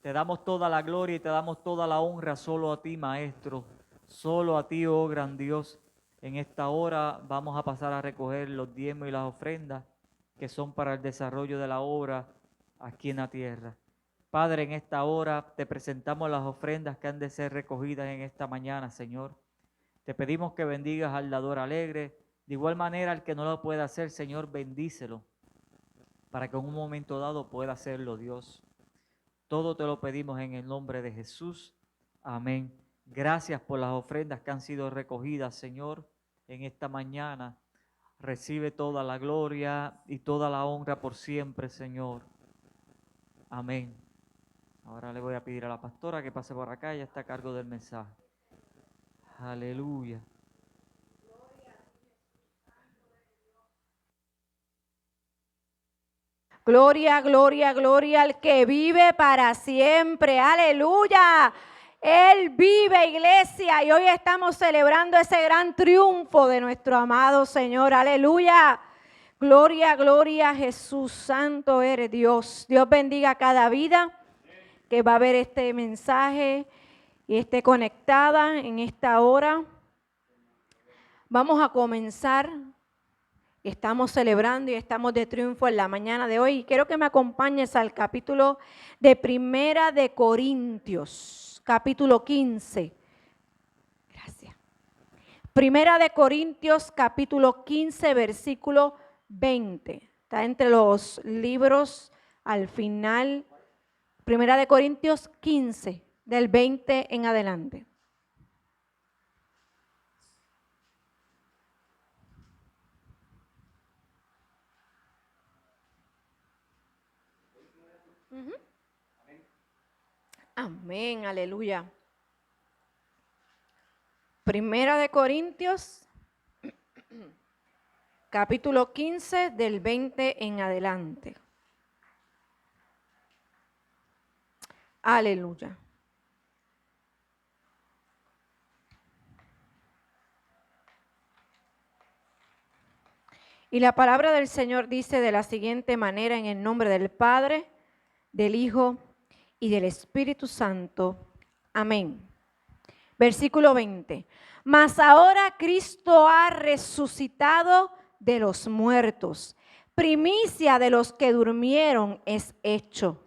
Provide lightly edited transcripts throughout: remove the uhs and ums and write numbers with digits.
Te damos toda la gloria y te damos toda la honra solo a ti, Maestro, solo a ti, oh gran Dios. En esta hora vamos a pasar a recoger los diezmos y las ofrendas que son para el desarrollo de la obra aquí en la tierra. Padre, en esta hora te presentamos las ofrendas que han de ser recogidas en esta mañana, Señor. Te pedimos que bendigas al dador alegre. De igual manera, al que no lo pueda hacer, Señor, bendícelo, para que en un momento dado pueda hacerlo, Dios. Todo te lo pedimos en el nombre de Jesús. Amén. Gracias por las ofrendas que han sido recogidas, Señor, en esta mañana. Recibe toda la gloria y toda la honra por siempre, Señor. Amén. Ahora le voy a pedir a la pastora que pase por acá, ella está a cargo del mensaje. Aleluya. Gloria, gloria, gloria al que vive para siempre. Aleluya. Él vive, iglesia, y hoy estamos celebrando ese gran triunfo de nuestro amado Señor. Aleluya. Gloria, gloria a Jesús. Santo eres Dios. Dios bendiga cada vida que va a ver este mensaje y esté conectada en esta hora. Vamos a comenzar. Estamos celebrando y estamos de triunfo en la mañana de hoy. Quiero que me acompañes al capítulo de Primera de Corintios, capítulo 15. Gracias. Primera de Corintios, capítulo 15, versículo 20. Está entre los libros al final. Primera de Corintios 15, del 20 en adelante. Amén, aleluya. Primera de Corintios, capítulo 15, del 20 en adelante. Aleluya. Y la palabra del Señor dice de la siguiente manera, en el nombre del Padre, del Hijo y del Espíritu Santo. Amén. Versículo 20. Mas ahora Cristo ha resucitado de los muertos. Primicia de los que durmieron es hecho.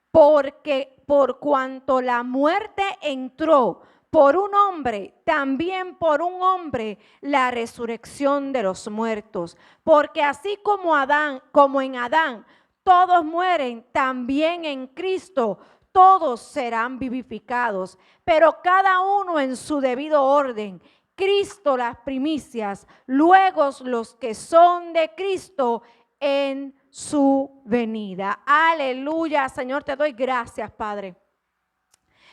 Porque por cuanto la muerte entró por un hombre, también por un hombre la resurrección de los muertos. Porque así como en Adán todos mueren, también en Cristo todos serán vivificados, pero cada uno en su debido orden. Cristo las primicias, luego los que son de Cristo en su venida. Aleluya, Señor, te doy gracias, Padre.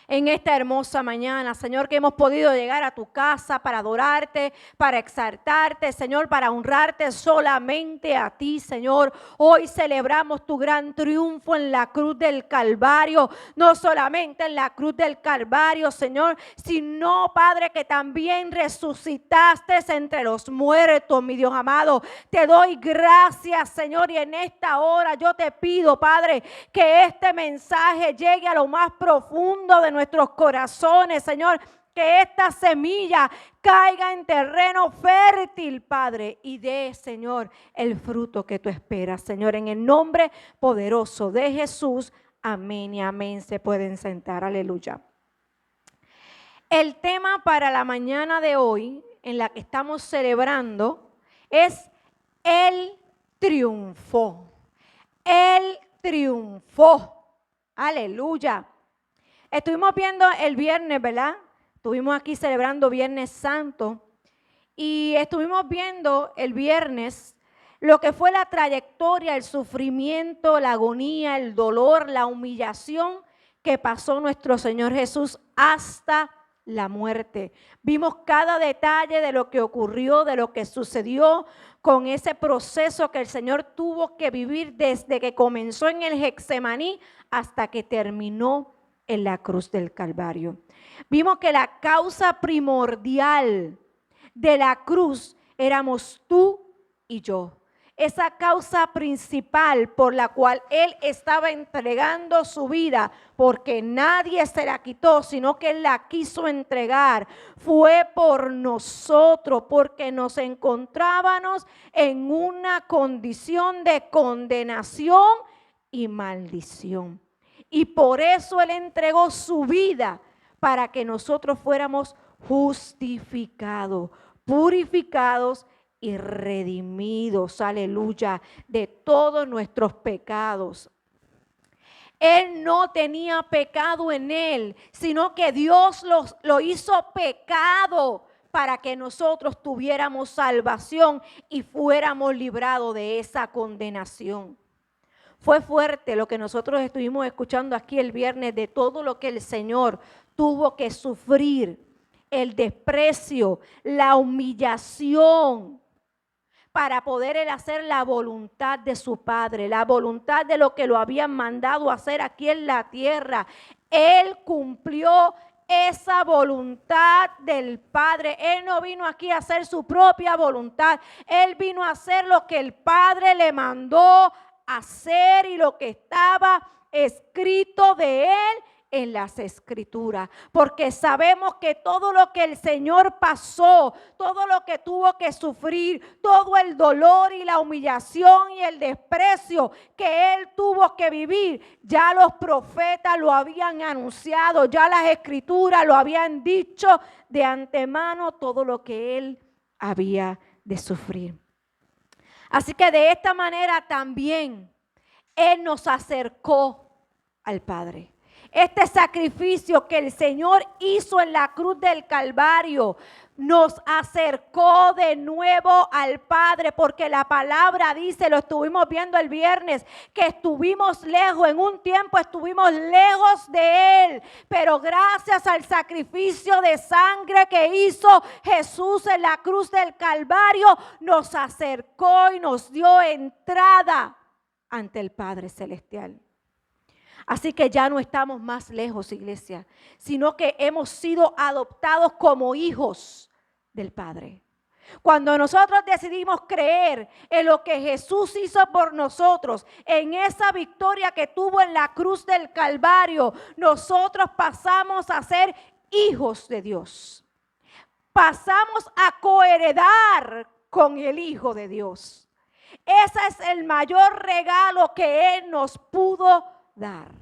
En esta hermosa mañana, Señor, que hemos podido llegar a tu casa para adorarte, para exaltarte, Señor, para honrarte solamente a ti, Señor. Hoy celebramos tu gran triunfo en la cruz del Calvario, no solamente en la cruz del Calvario, Señor, sino, Padre, que también resucitaste entre los muertos, mi Dios amado. Te doy gracias, Señor, y en esta hora yo te pido, Padre, que este mensaje llegue a lo más profundo de nuestros corazones, Señor, que esta semilla caiga en terreno fértil, Padre, y dé, Señor, el fruto que tú esperas, Señor, en el nombre poderoso de Jesús. Amén y amén. Se pueden sentar, aleluya. El tema para la mañana de hoy, en la que estamos celebrando, es el triunfo. Él triunfó. Aleluya. Estuvimos viendo el viernes, ¿verdad? Estuvimos aquí celebrando Viernes Santo y estuvimos viendo el viernes lo que fue la trayectoria, el sufrimiento, la agonía, el dolor, la humillación que pasó nuestro Señor Jesús hasta la muerte. Vimos cada detalle de lo que ocurrió, de lo que sucedió con ese proceso que el Señor tuvo que vivir desde que comenzó en el Getsemaní hasta que terminó en la cruz del Calvario. Vimos que la causa primordial de la cruz éramos tú y yo. esa causa principal por la cual Él estaba entregando su vida, porque nadie se la quitó, sino que Él la quiso entregar, fue por nosotros, porque nos encontrábamos en una condición de condenación y maldición. Y por eso Él entregó su vida, para que nosotros fuéramos justificados, purificados y redimidos, aleluya, de todos nuestros pecados. Él no tenía pecado en él, sino que Dios lo hizo pecado para que nosotros tuviéramos salvación y fuéramos librados de esa condenación. Fue fuerte lo que nosotros estuvimos escuchando aquí el viernes, de todo lo que el Señor tuvo que sufrir, el desprecio, la humillación, para poder él hacer la voluntad de su Padre, la voluntad de lo que lo habían mandado a hacer aquí en la tierra. Él cumplió esa voluntad del Padre. Él no vino aquí a hacer su propia voluntad. Él vino a hacer lo que el Padre le mandó hacer y lo que estaba escrito de él en las Escrituras, porque sabemos que todo lo que el Señor pasó, todo lo que tuvo que sufrir, todo el dolor y la humillación y el desprecio que Él tuvo que vivir, ya los profetas lo habían anunciado, ya las Escrituras lo habían dicho de antemano, todo lo que Él había de sufrir. Así que de esta manera también Él nos acercó al Padre. Este sacrificio que el Señor hizo en la cruz del Calvario nos acercó de nuevo al Padre, porque la palabra dice, lo estuvimos viendo el viernes, que estuvimos lejos, en un tiempo estuvimos lejos de Él, pero gracias al sacrificio de sangre que hizo Jesús en la cruz del Calvario, nos acercó y nos dio entrada ante el Padre Celestial. Así que ya no estamos más lejos, iglesia, sino que hemos sido adoptados como hijos del Padre. Cuando nosotros decidimos creer en lo que Jesús hizo por nosotros, en esa victoria que tuvo en la cruz del Calvario, nosotros pasamos a ser hijos de Dios. Pasamos a coheredar con el Hijo de Dios. Ese es el mayor regalo que Él nos pudo dar.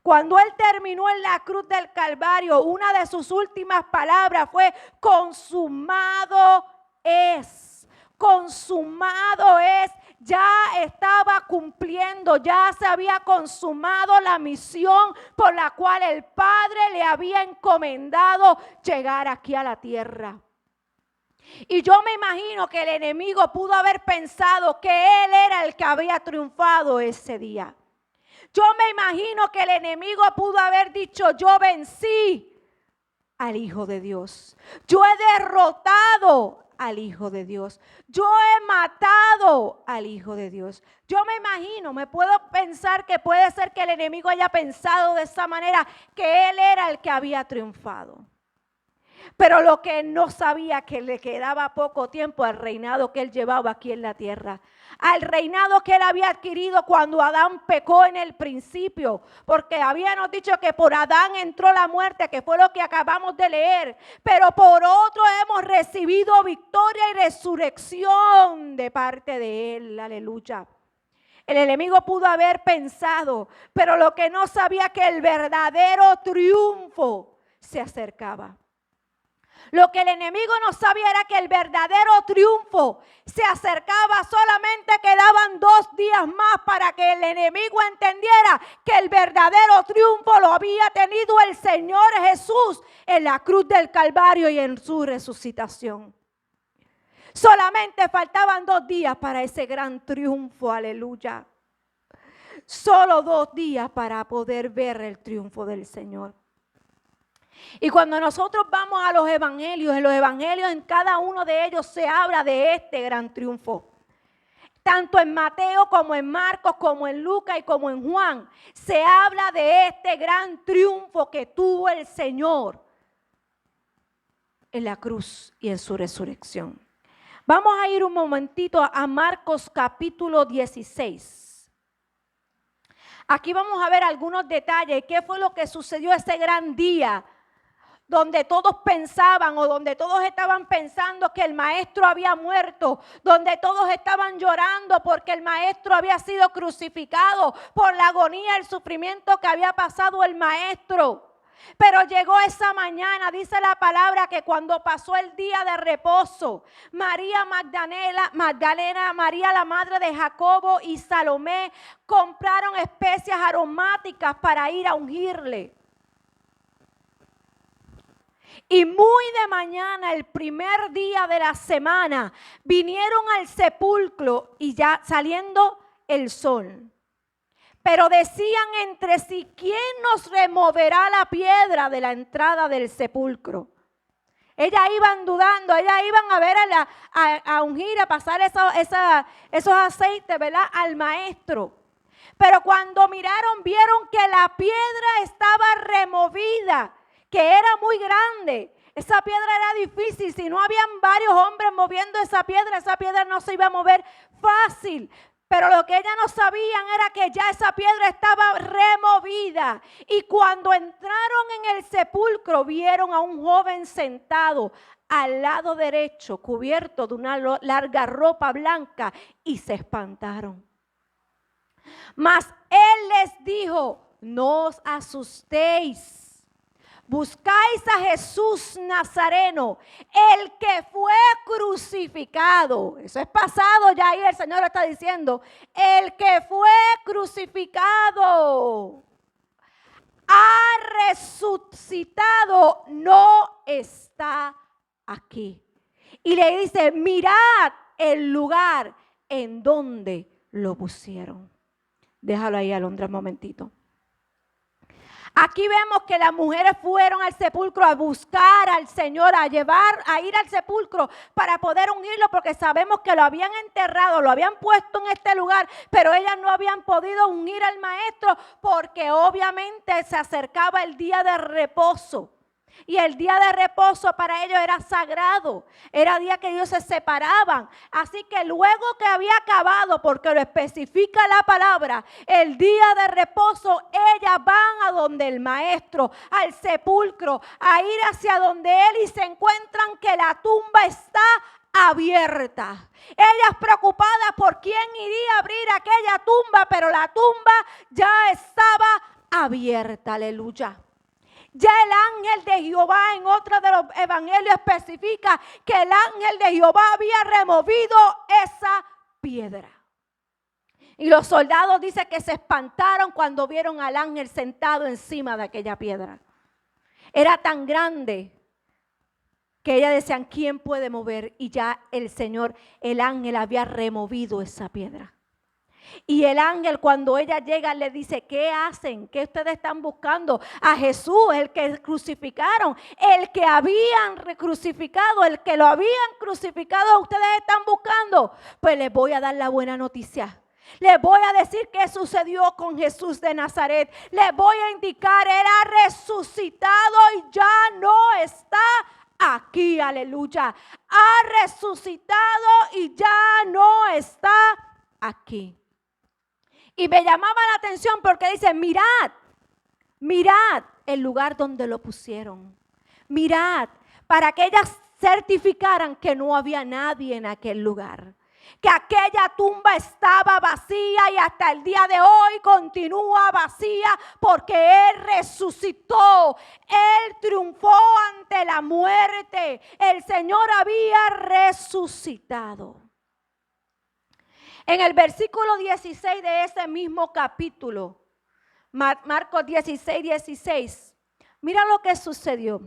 Cuando Él terminó en la cruz del Calvario, una de sus últimas palabras fue: consumado es. Consumado es. Ya estaba cumpliendo, ya se había consumado la misión por la cual el Padre le había encomendado llegar aquí a la tierra. Y yo me imagino que el enemigo pudo haber pensado que él era el que había triunfado ese día. Yo me imagino que el enemigo pudo haber dicho: yo vencí al Hijo de Dios. Yo he derrotado al Hijo de Dios. Yo he matado al Hijo de Dios. Yo me imagino, me puedo pensar que puede ser que el enemigo haya pensado de esa manera, que él era el que había triunfado. Pero lo que él no sabía, que le quedaba poco tiempo al reinado que él llevaba aquí en la tierra. Al reinado que él había adquirido cuando Adán pecó en el principio. Porque habíamos dicho que por Adán entró la muerte, que fue lo que acabamos de leer. Pero por otro hemos recibido victoria y resurrección de parte de él. Aleluya. El enemigo pudo haber pensado, pero lo que no sabía, que el verdadero triunfo se acercaba. Lo que el enemigo no sabía era que el verdadero triunfo se acercaba. Solamente quedaban 2 días más para que el enemigo entendiera que el verdadero triunfo lo había tenido el Señor Jesús en la cruz del Calvario y en su resucitación. Solamente faltaban 2 días para ese gran triunfo, aleluya. Solo 2 días para poder ver el triunfo del Señor. Y cuando nosotros vamos a los evangelios, en cada uno de ellos se habla de este gran triunfo. Tanto en Mateo como en Marcos, como en Lucas y como en Juan, se habla de este gran triunfo que tuvo el Señor en la cruz y en su resurrección. Vamos a ir un momentito a Marcos capítulo 16. Aquí vamos a ver algunos detalles. ¿Qué fue lo que sucedió ese gran día? Donde todos pensaban o donde todos estaban pensando que el maestro había muerto, donde todos estaban llorando porque el maestro había sido crucificado por la agonía, el sufrimiento que había pasado el maestro. Pero llegó esa mañana, dice la palabra, que cuando pasó el día de reposo, María Magdalena, María la madre de Jacobo y Salomé compraron especias aromáticas para ir a ungirle. Y muy de mañana, el primer día de la semana, vinieron al sepulcro y ya saliendo el sol. Pero decían entre sí, ¿quién nos removerá la piedra de la entrada del sepulcro? Ellas iban dudando, ellas iban a ver a ungir, a pasar esos aceites, ¿verdad?, al maestro. Pero cuando miraron, vieron que la piedra estaba removida, que era muy grande. Esa piedra era difícil. Si no habían varios hombres moviendo esa piedra no se iba a mover fácil. Pero lo que ellas no sabían era que ya esa piedra estaba removida. Y cuando entraron en el sepulcro, vieron a un joven sentado al lado derecho, cubierto de una larga ropa blanca, y se espantaron. Mas él les dijo, no os asustéis. Buscáis a Jesús Nazareno, el que fue crucificado. Eso es pasado, ya ahí el Señor está diciendo, el que fue crucificado ha resucitado, no está aquí. Y le dice, mirad el lugar en donde lo pusieron. Déjalo ahí, Alondra, un momentito. Aquí vemos que las mujeres fueron al sepulcro a buscar al Señor, a ir al sepulcro para poder ungirlo, porque sabemos que lo habían enterrado, lo habían puesto en este lugar, pero ellas no habían podido ungir al maestro porque obviamente se acercaba el día de reposo. Y el día de reposo para ellos era sagrado, era día que ellos se separaban. Así que luego que había acabado, porque lo especifica la palabra, el día de reposo, ellas van a donde el maestro, al sepulcro, a ir hacia donde él, y se encuentran que la tumba está abierta. Ellas preocupadas por quién iría a abrir aquella tumba, pero la tumba ya estaba abierta. Aleluya. Ya el ángel de Jehová, en otro de los evangelios especifica que el ángel de Jehová había removido esa piedra. Y los soldados dicen que se espantaron cuando vieron al ángel sentado encima de aquella piedra. Era tan grande que ellas decían, ¿quién puede mover? Y ya el Señor, el ángel, había removido esa piedra. Y el ángel, cuando ella llega, le dice, ¿qué hacen? ¿Qué ustedes están buscando? A Jesús, el que crucificaron, el que habían crucificado, el que lo habían crucificado, ustedes están buscando. Pues les voy a dar la buena noticia. Les voy a decir qué sucedió con Jesús de Nazaret. Les voy a indicar, él ha resucitado y ya no está aquí. Aleluya. Ha resucitado y ya no está aquí. Y me llamaba la atención porque dice, mirad el lugar donde lo pusieron. Mirad, para que ellas certificaran que no había nadie en aquel lugar. Que aquella tumba estaba vacía y hasta el día de hoy continúa vacía porque Él resucitó. Él triunfó ante la muerte. El Señor había resucitado. En el versículo 16 de ese mismo capítulo, Marcos 16, 16, mira lo que sucedió.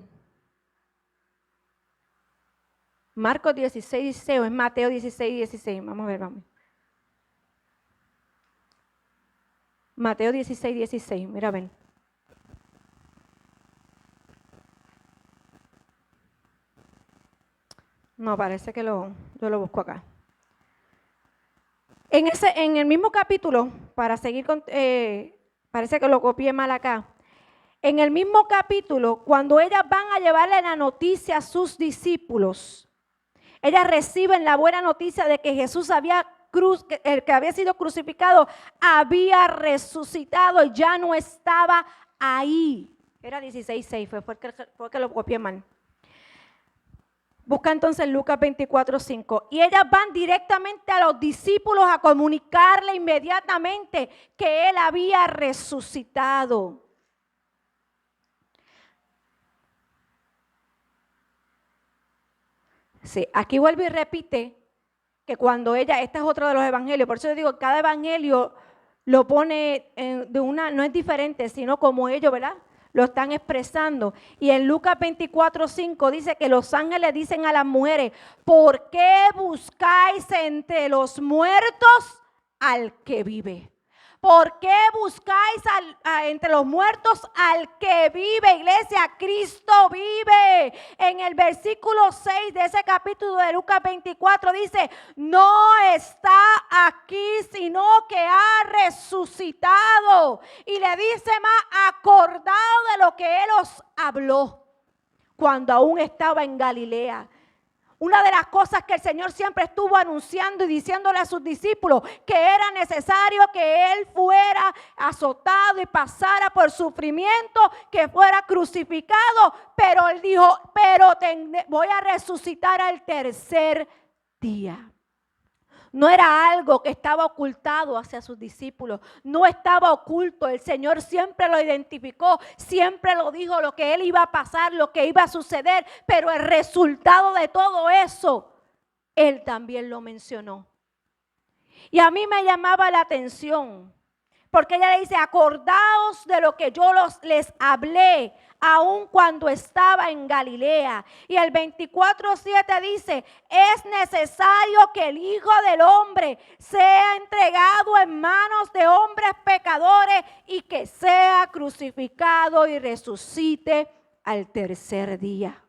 Marcos 16, 16 o es Mateo 16, 16. Vamos a ver, vamos. Mateo 16, 16. Mira, ven. No, parece que yo lo busco acá. En el mismo capítulo, para seguir con, parece que lo copié mal acá. En el mismo capítulo, cuando ellas van a llevarle la noticia a sus discípulos, Ellas reciben la buena noticia de que Jesús el que había sido crucificado había resucitado y ya no estaba ahí. Era 16:6, fue que lo copié mal. Busca entonces Lucas 24:5. Y ellas van directamente a los discípulos a comunicarle inmediatamente que Él había resucitado. Sí, aquí vuelve y repite que cuando este es otro de los evangelios, por eso yo digo, cada evangelio lo pone no es diferente, sino como ellos, ¿verdad?, lo están expresando. Y en Lucas 24:5 dice que los ángeles dicen a las mujeres: ¿por qué buscáis entre los muertos al que vive? ¿Por qué buscáis entre los muertos al que vive, iglesia? Cristo vive. En el versículo 6 de ese capítulo de Lucas 24 dice: no está aquí, sino que ha resucitado. Y le dice más: acordado de lo que Él os habló cuando aún estaba en Galilea. Una de las cosas que el Señor siempre estuvo anunciando y diciéndole a sus discípulos, que era necesario que Él fuera azotado y pasara por sufrimiento, que fuera crucificado, pero Él dijo: pero voy a resucitar al tercer día. No era algo que estaba ocultado hacia sus discípulos, no estaba oculto. El Señor siempre lo identificó, siempre lo dijo, lo que Él iba a pasar, lo que iba a suceder, pero el resultado de todo eso, Él también lo mencionó. Y a mí me llamaba la atención, porque ella le dice: acordaos de lo que yo les hablé, aun cuando estaba en Galilea. Y el 24:7 dice: es necesario que el Hijo del Hombre sea entregado en manos de hombres pecadores y que sea crucificado y resucite al tercer día.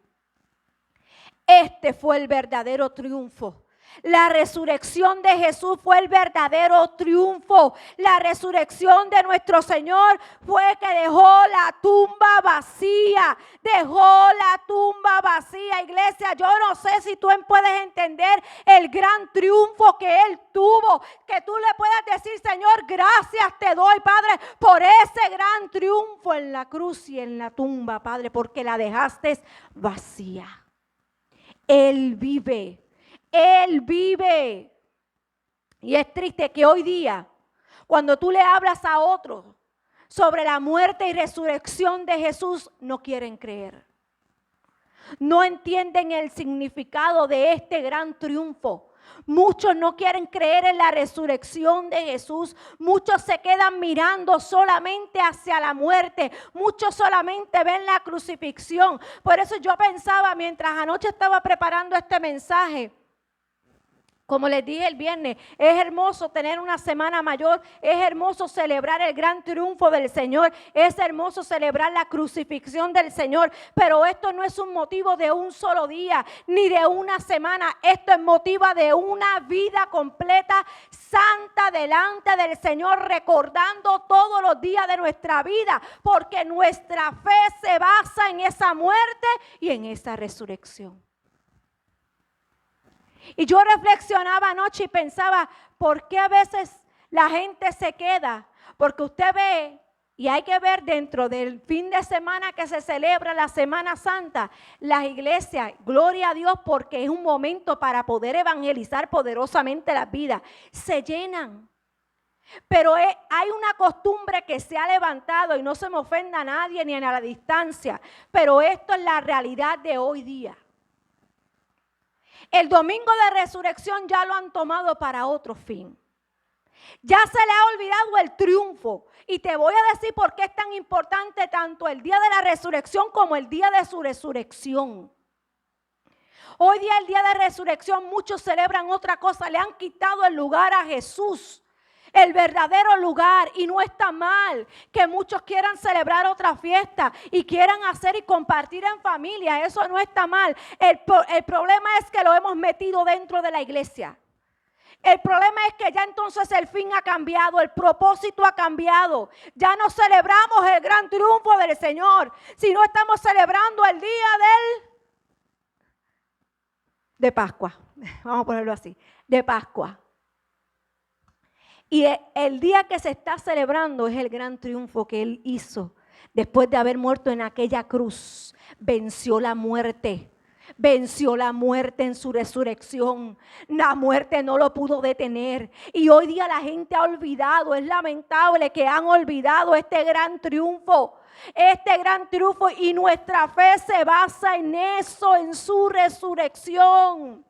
Este fue el verdadero triunfo. La resurrección de Jesús fue el verdadero triunfo. La resurrección de nuestro Señor fue que dejó la tumba vacía. Dejó la tumba vacía, iglesia. Yo no sé si tú puedes entender el gran triunfo que Él tuvo. Que tú le puedas decir: Señor, gracias te doy, Padre, por ese gran triunfo en la cruz y en la tumba, Padre, porque la dejaste vacía. Él vive. Él vive. Y es triste que hoy día, cuando tú le hablas a otros sobre la muerte y resurrección de Jesús, no quieren creer. No entienden el significado de este gran triunfo. Muchos no quieren creer en la resurrección de Jesús. Muchos se quedan mirando solamente hacia la muerte. Muchos solamente ven la crucifixión. Por eso yo pensaba, mientras anoche estaba preparando este mensaje, como les dije el viernes, es hermoso tener una semana mayor, es hermoso celebrar el gran triunfo del Señor, es hermoso celebrar la crucifixión del Señor, pero esto no es un motivo de un solo día, ni de una semana, esto es motivo de una vida completa, santa, delante del Señor, recordando todos los días de nuestra vida, porque nuestra fe se basa en esa muerte y en esa resurrección. Y yo reflexionaba anoche y pensaba: ¿por qué a veces la gente se queda? Porque usted ve, y hay que ver dentro del fin de semana que se celebra la Semana Santa, las iglesias, gloria a Dios, porque es un momento para poder evangelizar poderosamente las vidas, se llenan. Pero hay una costumbre que se ha levantado, y no se me ofenda a nadie ni a la distancia, pero esto es la realidad de hoy día. El domingo de resurrección ya lo han tomado para otro fin. Ya se le ha olvidado el triunfo. Y te voy a decir por qué es tan importante tanto el día de la resurrección como el día de su resurrección. Hoy día, el día de resurrección, muchos celebran otra cosa. Le han quitado el lugar a Jesús, el verdadero lugar, y no está mal que muchos quieran celebrar otra fiesta y quieran hacer y compartir en familia. Eso no está mal. El problema es que lo hemos metido dentro de la iglesia. El problema es que ya entonces el fin ha cambiado, el propósito ha cambiado. Ya no celebramos el gran triunfo del Señor, sino estamos celebrando el día de Pascua, vamos a ponerlo así, de Pascua. Y el día que se está celebrando es el gran triunfo que Él hizo después de haber muerto en aquella cruz. Venció la muerte. Venció la muerte en su resurrección. La muerte no lo pudo detener. Y hoy día la gente ha olvidado. Es lamentable que han olvidado este gran triunfo. Este gran triunfo, y nuestra fe se basa en eso, en su resurrección.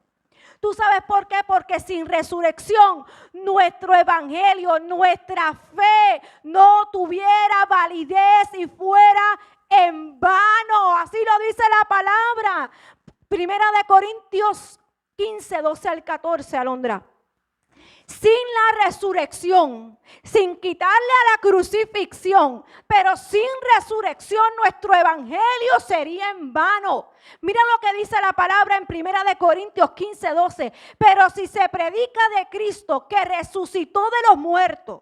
¿Tú sabes por qué? Porque sin resurrección nuestro evangelio, nuestra fe no tuviera validez y fuera en vano. Así lo dice la palabra. Primera de Corintios 15, 12 al 14, Alondra. Sin la resurrección, sin quitarle a la crucifixión, pero sin resurrección nuestro evangelio sería en vano. Mira lo que dice la palabra en 1 Corintios 15, 12. Pero si se predica de Cristo que resucitó de los muertos,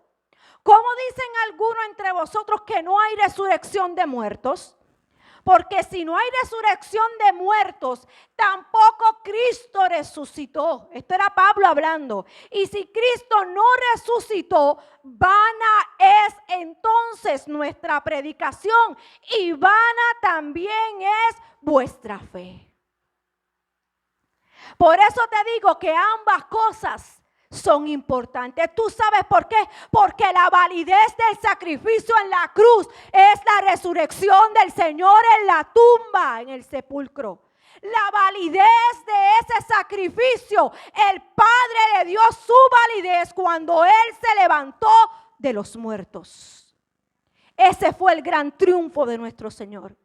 ¿cómo dicen algunos entre vosotros que no hay resurrección de muertos? Porque si no hay resurrección de muertos, tampoco Cristo resucitó. Esto era Pablo hablando. Y si Cristo no resucitó, vana es entonces nuestra predicación y vana también es vuestra fe. Por eso te digo que ambas cosas son importantes. ¿Tú sabes por qué? Porque la validez del sacrificio en la cruz es la resurrección del Señor en la tumba, en el sepulcro. La validez de ese sacrificio, el Padre le dio su validez cuando Él se levantó de los muertos. Ese fue el gran triunfo de nuestro Señor.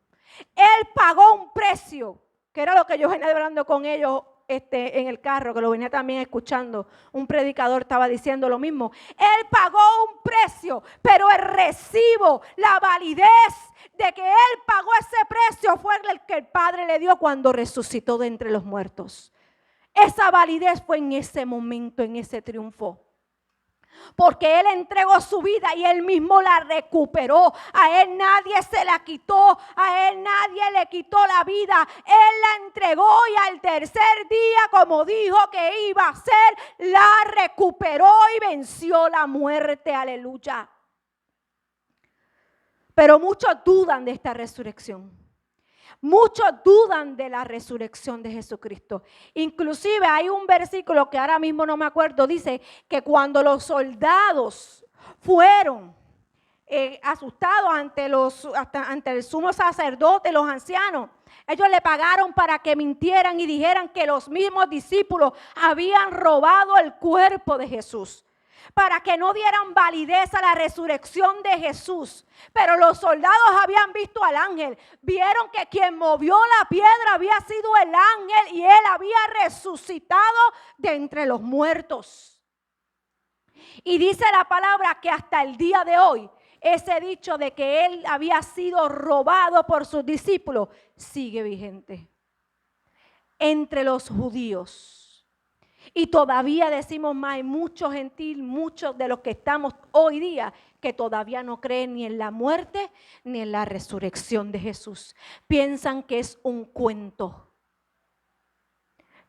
Él pagó un precio, que era lo que yo venía hablando con ellos en el carro, que lo venía también escuchando. Un predicador estaba diciendo lo mismo. Él pagó un precio, pero el recibo, la validez de que Él pagó ese precio fue el que el Padre le dio cuando resucitó de entre los muertos. Esa validez fue en ese momento, en ese triunfo. Porque Él entregó su vida y Él mismo la recuperó. A Él nadie se la quitó, a Él nadie le quitó la vida. Él la entregó y al tercer día, como dijo que iba a hacer, la recuperó y venció la muerte. Aleluya. Pero muchos dudan de esta resurrección. Muchos dudan de la resurrección de Jesucristo. Inclusive hay un versículo que ahora mismo no me acuerdo, dice que cuando los soldados fueron asustados ante el sumo sacerdote, los ancianos, ellos le pagaron para que mintieran y dijeran que los mismos discípulos habían robado el cuerpo de Jesús, para que no dieran validez a la resurrección de Jesús. Pero los soldados habían visto al ángel, vieron que quien movió la piedra había sido el ángel y él había resucitado de entre los muertos. Y dice la palabra que hasta el día de hoy, ese dicho de que él había sido robado por sus discípulos sigue vigente entre los judíos. Y todavía decimos más, hay muchos gentiles, muchos de los que estamos hoy día que todavía no creen ni en la muerte ni en la resurrección de Jesús. Piensan que es un cuento.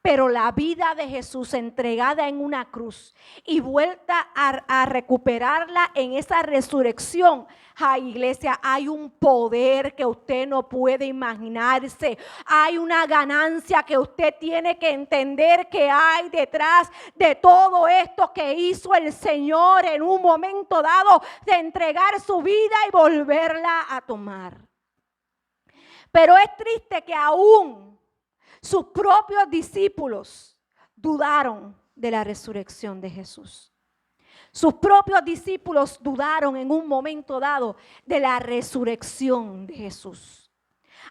Pero la vida de Jesús entregada en una cruz y vuelta a recuperarla en esa resurrección, ay, iglesia, hay un poder que usted no puede imaginarse. Hay una ganancia que usted tiene que entender que hay detrás de todo esto que hizo el Señor en un momento dado de entregar su vida y volverla a tomar. Pero es triste que aún sus propios discípulos dudaron de la resurrección de Jesús. Sus propios discípulos dudaron en un momento dado de la resurrección de Jesús.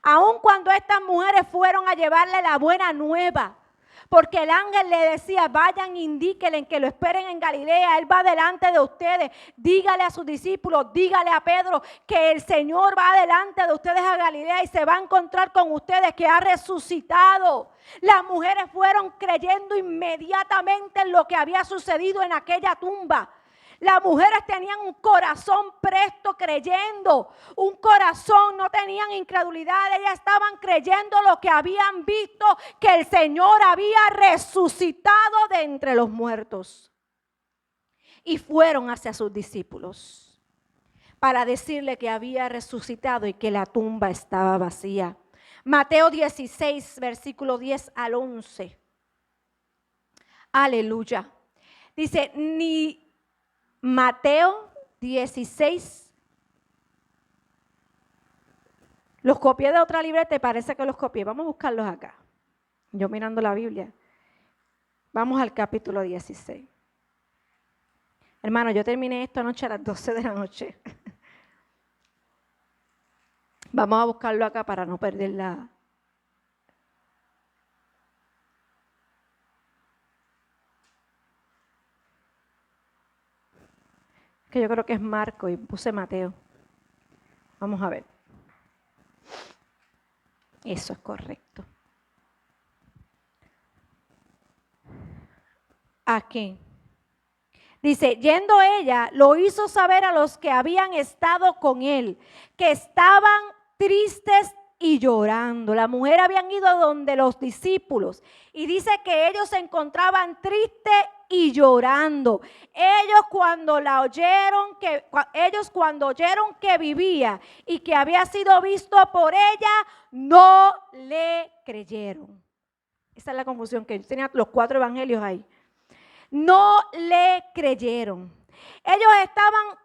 Aun cuando estas mujeres fueron a llevarle la buena nueva, porque el ángel le decía, vayan, indíquenle que lo esperen en Galilea, Él va delante de ustedes, dígale a sus discípulos, dígale a Pedro que el Señor va delante de ustedes a Galilea y se va a encontrar con ustedes, que ha resucitado. Las mujeres fueron creyendo inmediatamente en lo que había sucedido en aquella tumba. Las mujeres tenían un corazón presto creyendo, un corazón, no tenían incredulidad, ellas estaban creyendo lo que habían visto, que el Señor había resucitado de entre los muertos. Y fueron hacia sus discípulos para decirle que había resucitado y que la tumba estaba vacía. Mateo 16, versículo 10 al 11. Aleluya. Dice, ni Mateo 16. Los copié de otra libreta y parece que los copié. Vamos a buscarlos acá. Yo mirando la Biblia. Vamos al capítulo 16. Hermano, yo terminé esto anoche a las 12 de la noche. Vamos a buscarlo acá para no perder la... Que yo creo que es Marco y puse Mateo. Vamos a ver. Eso es correcto. Aquí. Dice, yendo ella, lo hizo saber a los que habían estado con él, que estaban tristes y llorando. La mujer habían ido donde los discípulos y dice que ellos se encontraban tristes y llorando. Ellos cuando oyeron que vivía y que había sido visto por ella, no le creyeron. Esa es la confusión que tenía los 4 evangelios ahí. No le creyeron. Ellos estaban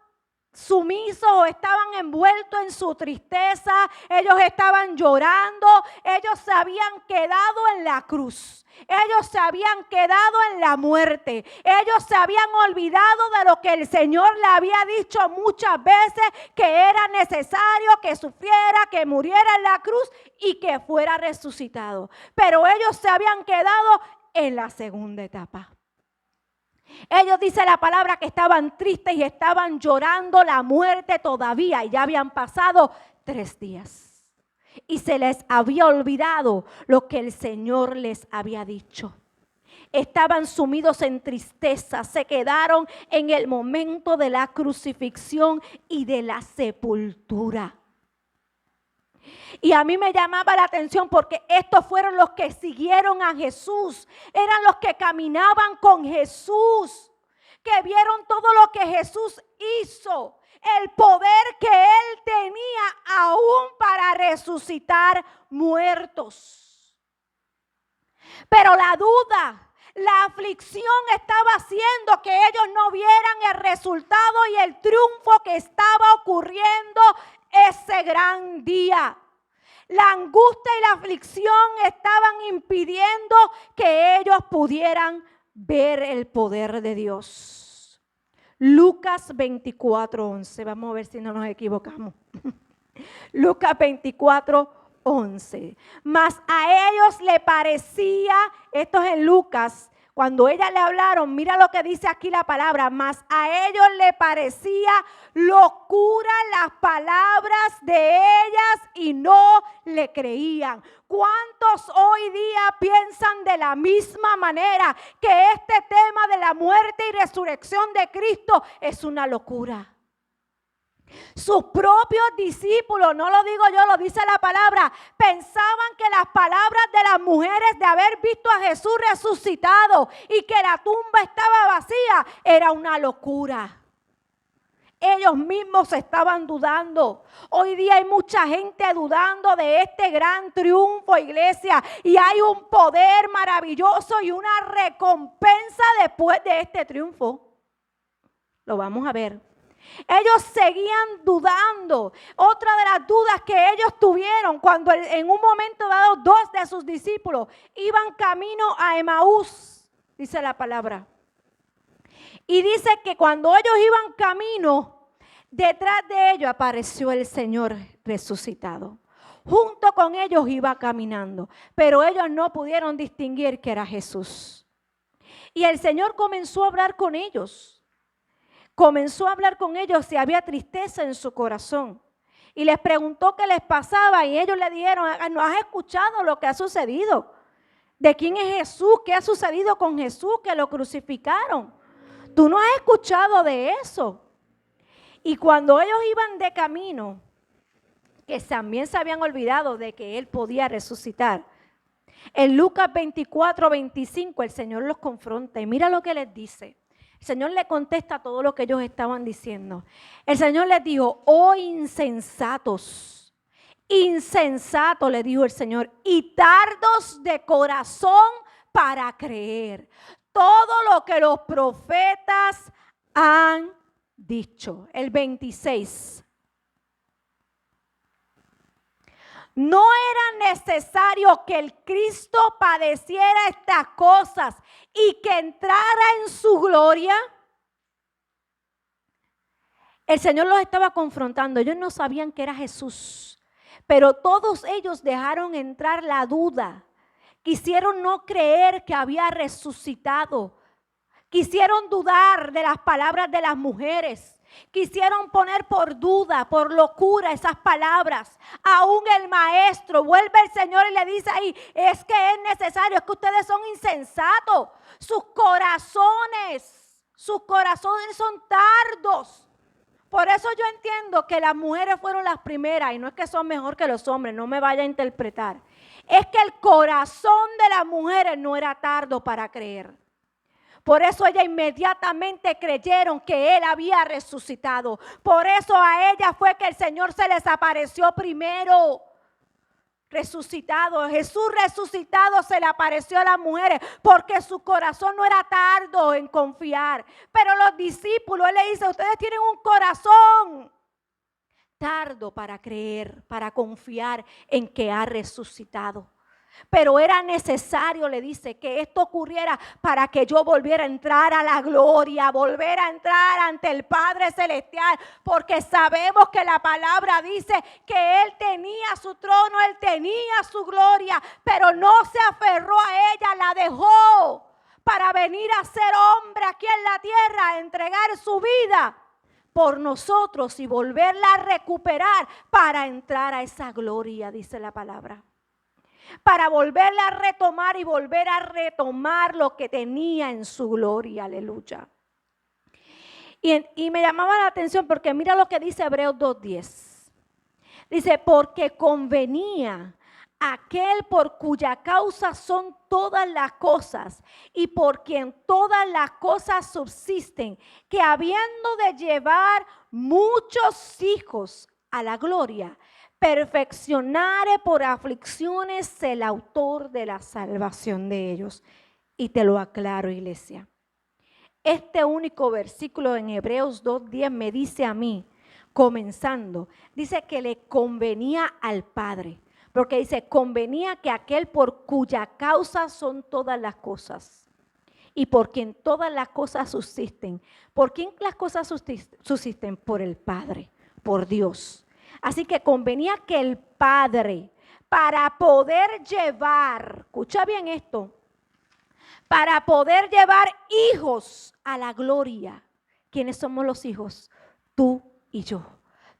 sumisos o estaban envueltos en su tristeza, ellos estaban llorando, ellos se habían quedado en la cruz, ellos se habían quedado en la muerte, ellos se habían olvidado de lo que el Señor le había dicho muchas veces, que era necesario que sufriera, que muriera en la cruz y que fuera resucitado. Pero ellos se habían quedado en la segunda etapa. Ellos, dice la palabra, que estaban tristes y estaban llorando la muerte todavía y ya habían pasado 3 días. Y se les había olvidado lo que el Señor les había dicho. Estaban sumidos en tristeza, se quedaron en el momento de la crucifixión y de la sepultura. Y a mí me llamaba la atención porque estos fueron los que siguieron a Jesús. Eran los que caminaban con Jesús, que vieron todo lo que Jesús hizo, el poder que Él tenía aún para resucitar muertos. Pero la duda, la aflicción estaba haciendo que ellos no vieran el resultado y el triunfo que estaba ocurriendo ese gran día. La angustia y la aflicción estaban impidiendo que ellos pudieran ver el poder de Dios. Lucas 24:11. Vamos a ver si no nos equivocamos. Lucas 24:11. Mas a ellos le parecía, esto es en Lucas, cuando ellas le hablaron, mira lo que dice aquí la palabra, mas a ellos le parecía locura las palabras de ellas y no le creían. ¿Cuántos hoy día piensan de la misma manera que este tema de la muerte y resurrección de Cristo es una locura? Sus propios discípulos, no lo digo yo, lo dice la palabra, pensaban que las palabras de las mujeres de haber visto a Jesús resucitado y que la tumba estaba vacía era una locura. Ellos mismos estaban dudando. Hoy día hay mucha gente dudando de este gran triunfo, iglesia, y hay un poder maravilloso y una recompensa después de este triunfo. Lo vamos a ver. Ellos seguían dudando. Otra de las dudas que ellos tuvieron cuando en un momento dado 2 de sus discípulos iban camino a Emaús, dice la palabra. Y dice que cuando ellos iban camino, detrás de ellos apareció el Señor resucitado. Junto con ellos iba caminando, pero ellos no pudieron distinguir que era Jesús. Y el Señor comenzó a hablar con ellos. Comenzó a hablar con ellos si había tristeza en su corazón. Y les preguntó qué les pasaba y ellos le dijeron, ¿no has escuchado lo que ha sucedido? ¿De quién es Jesús? ¿Qué ha sucedido con Jesús? Que lo crucificaron. Tú no has escuchado de eso. Y cuando ellos iban de camino, que también se habían olvidado de que Él podía resucitar, en Lucas 24:25 el Señor los confronta y mira lo que les dice. El Señor le contesta todo lo que ellos estaban diciendo. El Señor les dijo: oh insensatos, insensatos, le dijo el Señor, y tardos de corazón para creer todo lo que los profetas han dicho. El 26. ¿No era necesario que el Cristo padeciera estas cosas y que entrara en su gloria? El Señor los estaba confrontando. Ellos no sabían que era Jesús, pero todos ellos dejaron entrar la duda. Quisieron no creer que había resucitado. Quisieron dudar de las palabras de las mujeres. Quisieron poner por duda, por locura esas palabras. Aún el maestro, vuelve el Señor y le dice ahí: es que es necesario, es que ustedes son insensatos. Sus corazones son tardos. Por eso yo entiendo que las mujeres fueron las primeras, y no es que son mejor que los hombres, no me vaya a interpretar. Es que el corazón de las mujeres no era tardo para creer. Por eso ellas inmediatamente creyeron que Él había resucitado. Por eso a ellas fue que el Señor se les apareció primero. Resucitado, Jesús resucitado se le apareció a las mujeres porque su corazón no era tardo en confiar. Pero los discípulos, Él le dice: ustedes tienen un corazón tardo para creer, para confiar en que ha resucitado. Pero era necesario, le dice, que esto ocurriera para que yo volviera a entrar a la gloria, volver a entrar ante el Padre Celestial, porque sabemos que la palabra dice que Él tenía su trono, Él tenía su gloria, pero no se aferró a ella, la dejó para venir a ser hombre aquí en la tierra, a entregar su vida por nosotros y volverla a recuperar para entrar a esa gloria, dice la palabra. Para volverla a retomar y volver a retomar lo que tenía en su gloria, aleluya. Y me llamaba la atención porque mira lo que dice Hebreos 2:10. Dice: porque convenía aquel por cuya causa son todas las cosas y por quien todas las cosas subsisten, que habiendo de llevar muchos hijos a la gloria, perfeccionare por aflicciones el autor de la salvación de ellos. Y te lo aclaro, iglesia. Este único versículo en Hebreos 2:10 me dice a mí, comenzando, dice que le convenía al Padre. Porque dice: convenía que aquel por cuya causa son todas las cosas y por quien todas las cosas subsisten. ¿Por quién las cosas subsisten? Por el Padre, por Dios. Así que convenía que el Padre, para poder llevar, escucha bien esto, para poder llevar hijos a la gloria. ¿Quiénes somos los hijos? Tú y yo.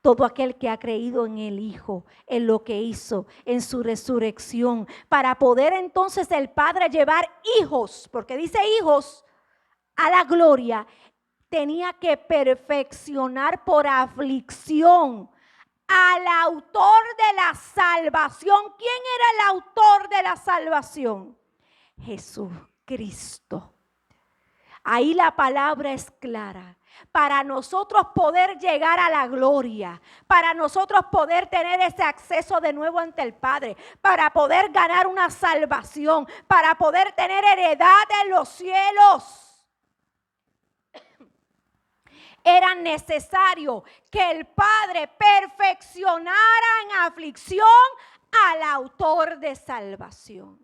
Todo aquel que ha creído en el Hijo, en lo que hizo, en su resurrección, para poder entonces el Padre llevar hijos, porque dice hijos, a la gloria, tenía que perfeccionar por aflicción al autor de la salvación. ¿Quién era el autor de la salvación? Jesucristo. Ahí la palabra es clara. Para nosotros poder llegar a la gloria, para nosotros poder tener ese acceso de nuevo ante el Padre, para poder ganar una salvación, para poder tener heredad en los cielos, era necesario que el Padre perfeccionara en aflicción al autor de salvación.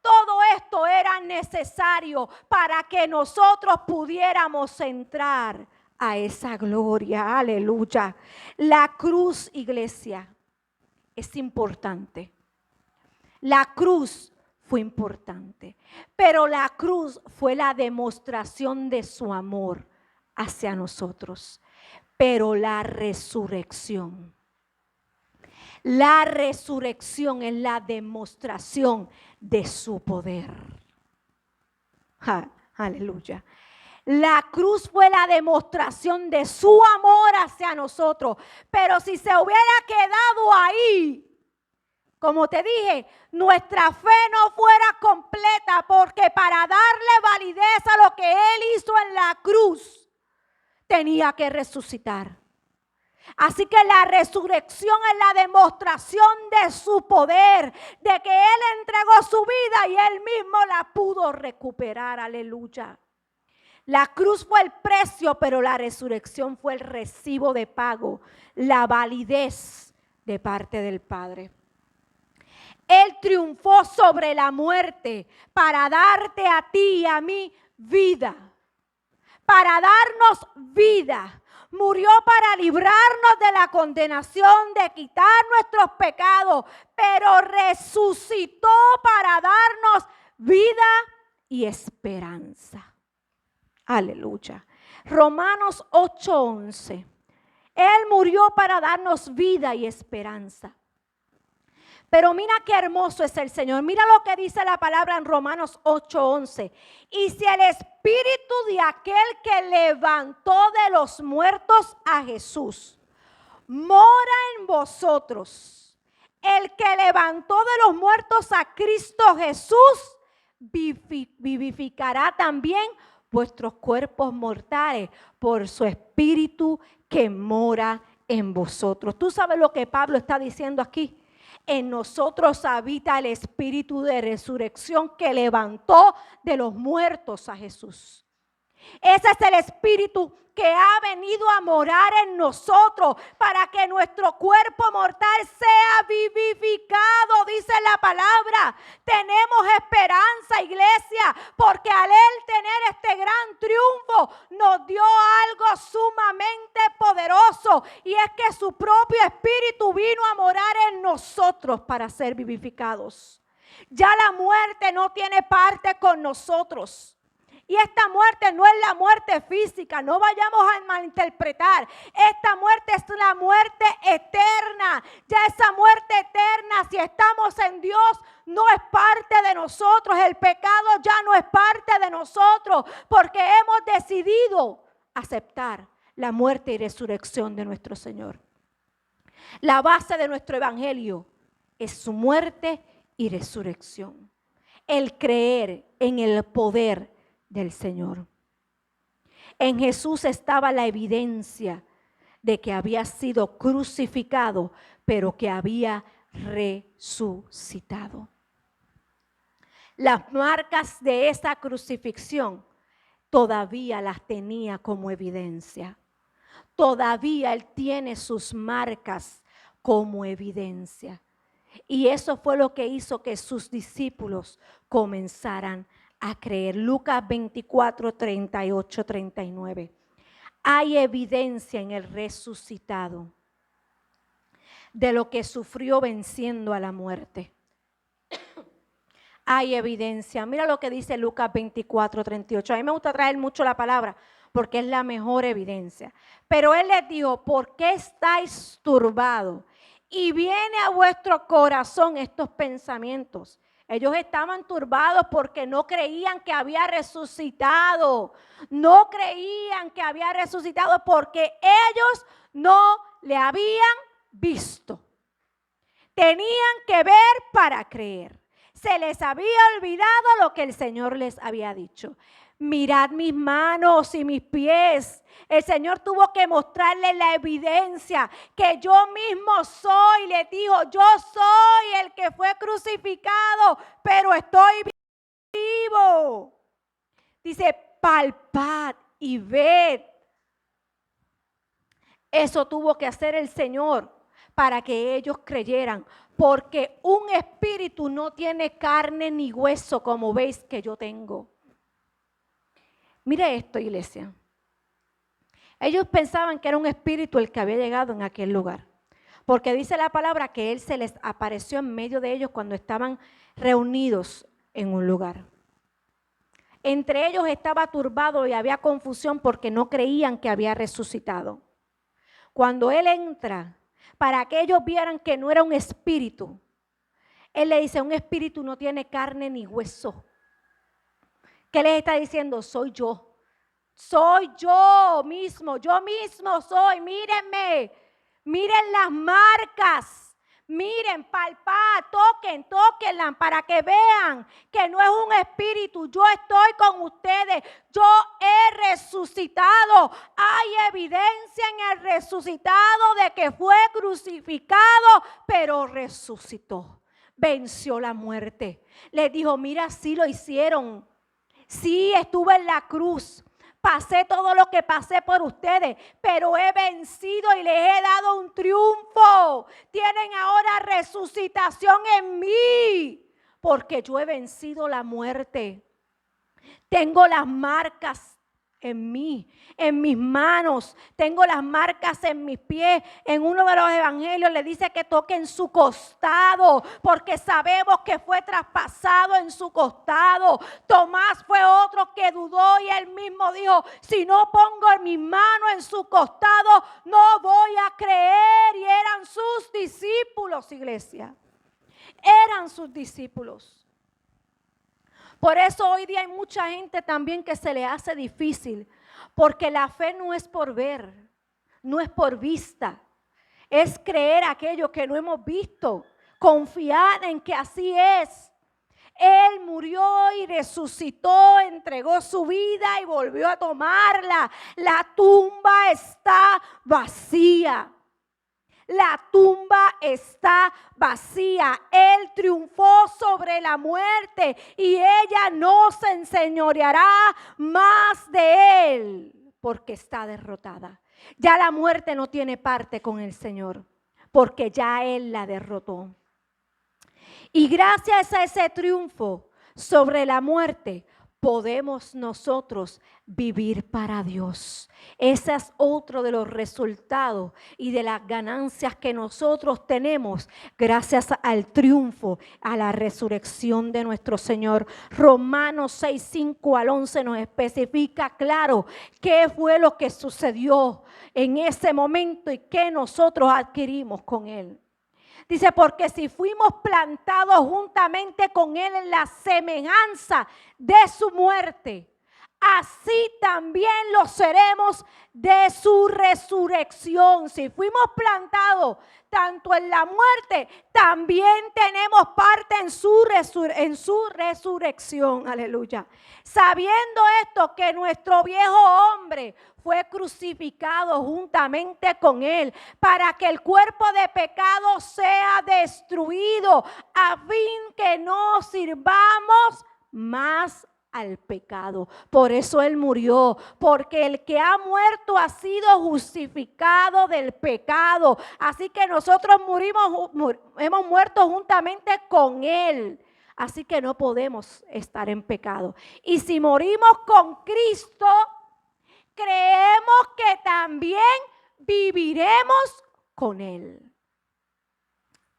Todo esto era necesario para que nosotros pudiéramos entrar a esa gloria. Aleluya. La cruz, iglesia, es importante. La cruz fue importante, pero la cruz fue la demostración de su amor hacia nosotros. Pero la resurrección es la demostración de su poder. Aleluya. La cruz fue la demostración de su amor hacia nosotros. Pero si se hubiera quedado ahí, como te dije, nuestra fe no fuera completa, porque para darle validez a lo que Él hizo en la cruz, tenía que resucitar. Así que la resurrección es la demostración de su poder, de que Él entregó su vida y Él mismo la pudo recuperar. Aleluya. La cruz fue el precio, pero la resurrección fue el recibo de pago, la validez de parte del Padre. Él triunfó sobre la muerte para darte a ti y a mí vida, para darnos vida. Murió para librarnos de la condenación, de quitar nuestros pecados, pero resucitó para darnos vida y esperanza. Aleluya. Romanos 8:11. Él murió para darnos vida y esperanza. Pero mira qué hermoso es el Señor. Mira lo que dice la palabra en Romanos 8:11. Y si el espíritu de aquel que levantó de los muertos a Jesús mora en vosotros, el que levantó de los muertos a Cristo Jesús vivificará también vuestros cuerpos mortales por su espíritu que mora en vosotros. ¿Tú sabes lo que Pablo está diciendo aquí? En nosotros habita el espíritu de resurrección que levantó de los muertos a Jesús. Ese es el espíritu que ha venido a morar en nosotros para que nuestro cuerpo mortal sea vivificado, dice la palabra. Tenemos esperanza, iglesia, porque al Él tener este gran triunfo nos dio algo sumamente poderoso, y es que su propio espíritu vino a morar en nosotros para ser vivificados. Ya la muerte no tiene parte con nosotros. Y esta muerte no es la muerte física, no vayamos a malinterpretar. Esta muerte es la muerte eterna. Ya esa muerte eterna, si estamos en Dios, no es parte de nosotros. El pecado ya no es parte de nosotros, porque hemos decidido aceptar la muerte y resurrección de nuestro Señor. La base de nuestro evangelio es su muerte y resurrección. El creer en el poder del Señor. En Jesús estaba la evidencia de que había sido crucificado, pero que había resucitado. Las marcas de esa crucifixión todavía las tenía como evidencia. Todavía Él tiene sus marcas como evidencia. Y eso fue lo que hizo que sus discípulos comenzaran a creer. Lucas 24, 38, 39. Hay evidencia en el resucitado de lo que sufrió venciendo a la muerte. Hay evidencia. Mira lo que dice Lucas 24, 38. A mí me gusta traer mucho la palabra porque es la mejor evidencia. Pero Él les dijo: ¿por qué estáis turbados? Y viene a vuestro corazón estos pensamientos. Ellos estaban turbados porque no creían que había resucitado. No creían que había resucitado porque ellos no le habían visto. Tenían que ver para creer. Se les había olvidado lo que el Señor les había dicho. Mirad mis manos y mis pies. El Señor tuvo que mostrarle la evidencia que yo mismo soy. Le dijo: yo soy el que fue crucificado, pero estoy vivo. Dice: palpad y ved. Eso tuvo que hacer el Señor para que ellos creyeran, porque un espíritu no tiene carne ni hueso como veis que yo tengo. Mire esto, iglesia. Ellos pensaban que era un espíritu el que había llegado en aquel lugar, porque dice la palabra que Él se les apareció en medio de ellos cuando estaban reunidos en un lugar. Entre ellos estaba turbado y había confusión porque no creían que había resucitado. Cuando Él entra, para que ellos vieran que no era un espíritu, Él le dice: un espíritu no tiene carne ni hueso. ¿Qué les está diciendo? Soy yo. soy yo mismo soy, mírenme, miren las marcas. Miren, palpad, tóquenla para que vean que no es un espíritu. Yo estoy con ustedes. Yo he resucitado. Hay evidencia en el resucitado de que fue crucificado, pero resucitó. Venció la muerte. Les dijo, mira, sí lo hicieron. Sí, estuve en la cruz. Pasé todo lo que pasé por ustedes, pero he vencido y les he dado un triunfo. Tienen ahora resucitación en mí, porque yo he vencido la muerte. Tengo las marcas en mí, en mis manos, tengo las marcas en mis pies. En uno de los evangelios le dice que toque en su costado, porque sabemos que fue traspasado en su costado. Tomás fue otro que dudó y él mismo dijo, si no pongo mis manos en su costado, no voy a creer. Y eran sus discípulos, iglesia. Eran sus discípulos. Por eso hoy día hay mucha gente también que se le hace difícil, porque la fe no es por ver, no es por vista, es creer aquello que no hemos visto, confiar en que así es. Él murió y resucitó, entregó su vida y volvió a tomarla. La tumba está vacía. La tumba está vacía. Él triunfó sobre la muerte y ella no se enseñoreará más de él, porque está derrotada. Ya la muerte no tiene parte con el Señor, porque ya él la derrotó. Y gracias a ese triunfo sobre la muerte, podemos nosotros vivir para Dios. Ese es otro de los resultados y de las ganancias que nosotros tenemos gracias al triunfo, a la resurrección de nuestro Señor. Romanos 6, 5 al 11 nos especifica claro qué fue lo que sucedió en ese momento y qué nosotros adquirimos con Él. Dice, porque si fuimos plantados juntamente con Él en la semejanza de su muerte, así también lo seremos de su resurrección. Si fuimos plantados tanto en la muerte, también tenemos parte en su resurrección. Aleluya. Sabiendo esto, que nuestro viejo hombre fue crucificado juntamente con Él, para que el cuerpo de pecado sea destruido, a fin que no sirvamos más al pecado. Por eso Él murió, porque el que ha muerto ha sido justificado del pecado. Así que nosotros hemos muerto juntamente con Él. Así que no podemos estar en pecado. Y si morimos con Cristo, creemos que también viviremos con Él.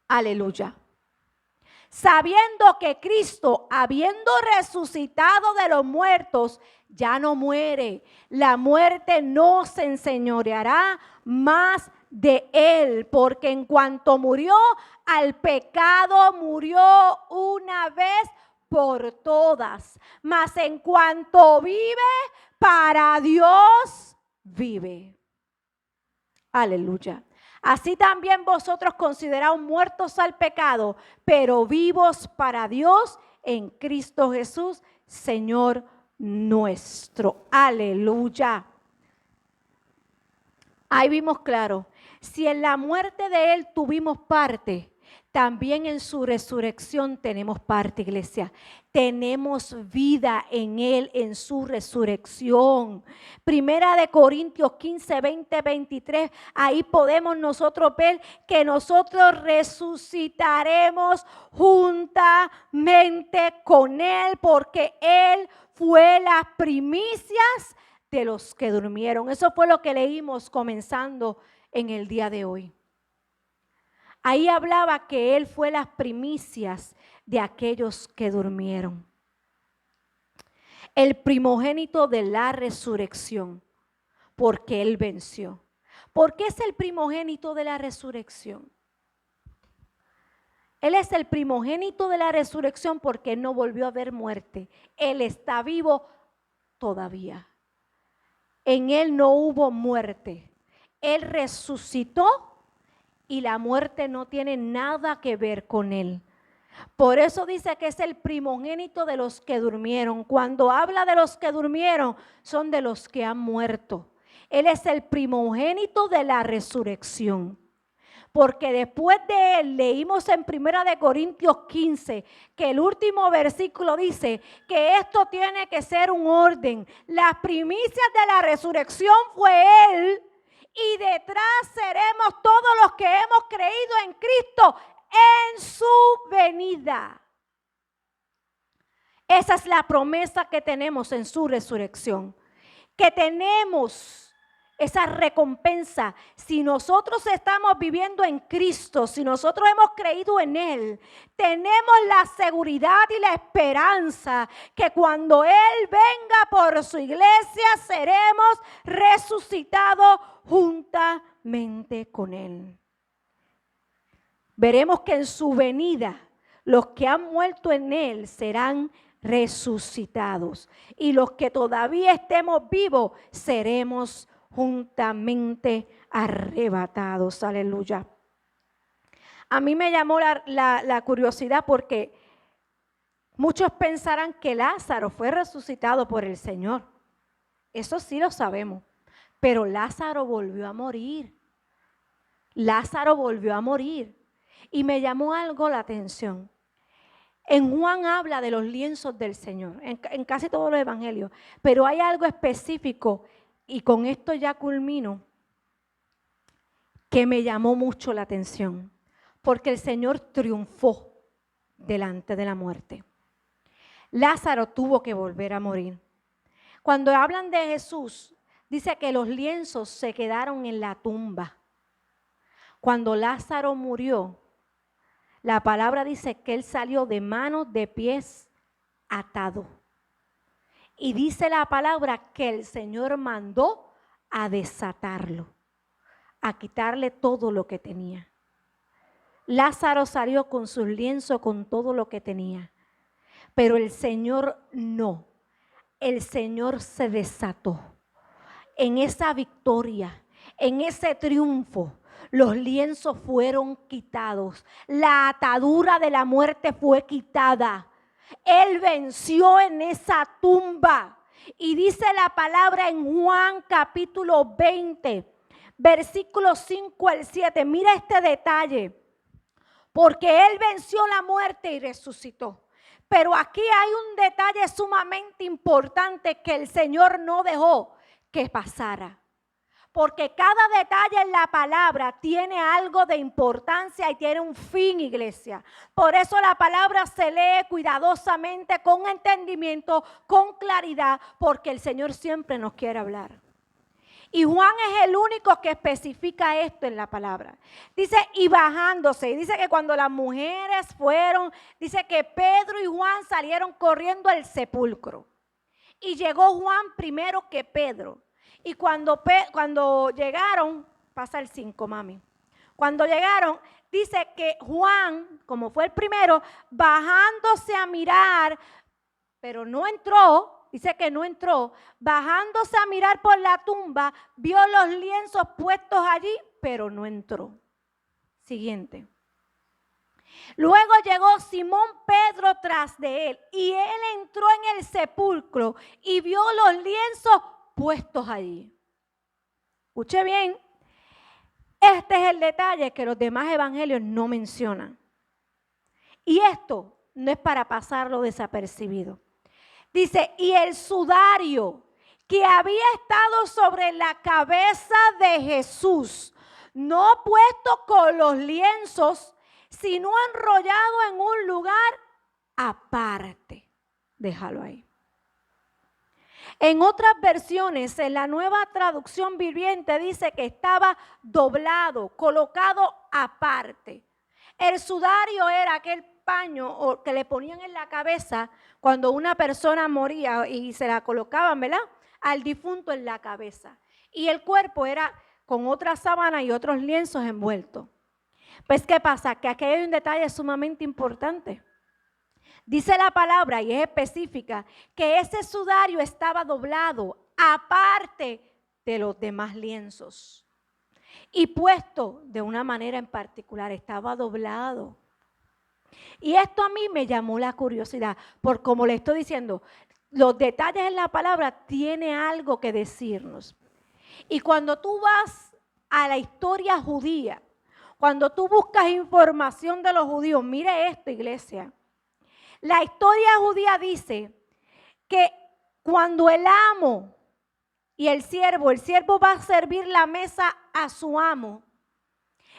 Aleluya. Sabiendo que Cristo, habiendo resucitado de los muertos, ya no muere. La muerte no se enseñoreará más de Él, porque en cuanto murió al pecado, murió una vez por todas. Mas en cuanto vive, para Dios vive. Aleluya. Así también vosotros consideraos muertos al pecado, pero vivos para Dios en Cristo Jesús, Señor nuestro. Aleluya. Ahí vimos claro, si en la muerte de Él tuvimos parte, también en su resurrección tenemos parte, iglesia. Tenemos vida en Él, en su resurrección. Primera de Corintios 15, 20, 23. Ahí podemos nosotros ver que nosotros resucitaremos juntamente con Él, porque Él fue las primicias de los que durmieron. Eso fue lo que leímos comenzando en el día de hoy. Ahí hablaba que Él fue las primicias de aquellos que durmieron. El primogénito de la resurrección, porque Él venció. ¿Por qué es el primogénito de la resurrección? Él es el primogénito de la resurrección porque no volvió a haber muerte. Él está vivo todavía. en Él no hubo muerte. Él resucitó y la muerte no tiene nada que ver con Él. Por eso dice que es el primogénito de los que durmieron. Cuando habla de los que durmieron, son de los que han muerto. Él es el primogénito de la resurrección. Porque después de él, leímos en 1 Corintios 15, que el último versículo dice que esto tiene que ser un orden. Las primicias de la resurrección fue él, y detrás seremos todos los que hemos creído en Cristo en su venida. Esa es la promesa que tenemos en su resurrección, que tenemos esa recompensa. Si nosotros estamos viviendo en Cristo, si nosotros hemos creído en Él, tenemos la seguridad y la esperanza que cuando Él venga por su iglesia, seremos resucitados juntamente con Él. Veremos que en su venida los que han muerto en Él serán resucitados, y los que todavía estemos vivos seremos juntamente arrebatados. Aleluya. A mí me llamó la curiosidad, porque muchos pensarán que Lázaro fue resucitado por el Señor. Eso sí lo sabemos. Pero Lázaro volvió a morir. Lázaro volvió a morir. Y me llamó algo la atención. En Juan habla de los lienzos del Señor, en casi todos los evangelios. Pero hay algo específico, y con esto ya culmino, que me llamó mucho la atención. Porque el Señor triunfó delante de la muerte. Lázaro tuvo que volver a morir. Cuando hablan de Jesús, dice que los lienzos se quedaron en la tumba. Cuando Lázaro murió, la palabra dice que él salió de manos, de pies, atado. Y dice la palabra que el Señor mandó a desatarlo, a quitarle todo lo que tenía. Lázaro salió con sus lienzos, con todo lo que tenía. Pero el Señor no. El Señor se desató. En esa victoria, en ese triunfo, los lienzos fueron quitados. La atadura de la muerte fue quitada. Él venció en esa tumba. Y dice la palabra en Juan capítulo 20, versículos 5 al 7. Mira este detalle. Porque Él venció la muerte y resucitó. Pero aquí hay un detalle sumamente importante que el Señor no dejó que pasara. Porque cada detalle en la palabra tiene algo de importancia y tiene un fin, iglesia. Por eso la palabra se lee cuidadosamente, con entendimiento, con claridad, porque el Señor siempre nos quiere hablar. Y Juan es el único que especifica esto en la palabra. Dice, y bajándose. Y dice que cuando las mujeres fueron, dice que Pedro y Juan salieron corriendo al sepulcro. Y llegó Juan primero que Pedro. Y cuando llegaron, pasa el 5, mami. Cuando llegaron, dice que Juan, como fue el primero, bajándose a mirar, pero no entró, dice que no entró, bajándose a mirar por la tumba, vio los lienzos puestos allí, pero no entró. Siguiente. Luego llegó Simón Pedro tras de él, y él entró en el sepulcro y vio los lienzos puestos allí. Escuche bien, este es el detalle que los demás evangelios no mencionan. Y esto no es para pasarlo desapercibido. Dice, y el sudario que había estado sobre la cabeza de Jesús, no puesto con los lienzos, sino enrollado en un lugar aparte. Déjalo ahí. En otras versiones, en la Nueva Traducción Viviente, dice que estaba doblado, colocado aparte. El sudario era aquel paño que le ponían en la cabeza cuando una persona moría y se la colocaban, ¿verdad?, al difunto en la cabeza. Y el cuerpo era con otra sábana y otros lienzos envueltos. Pues, ¿qué pasa? Que aquí hay un detalle sumamente importante. Dice la palabra, y es específica, que ese sudario estaba doblado, aparte de los demás lienzos y puesto de una manera en particular, estaba doblado. Y esto a mí me llamó la curiosidad, por como le estoy diciendo, los detalles en la palabra tiene algo que decirnos. Y cuando tú vas a la historia judía, cuando tú buscas información de los judíos, mire esto, iglesia. La historia judía dice que cuando el amo y el siervo va a servir la mesa a su amo,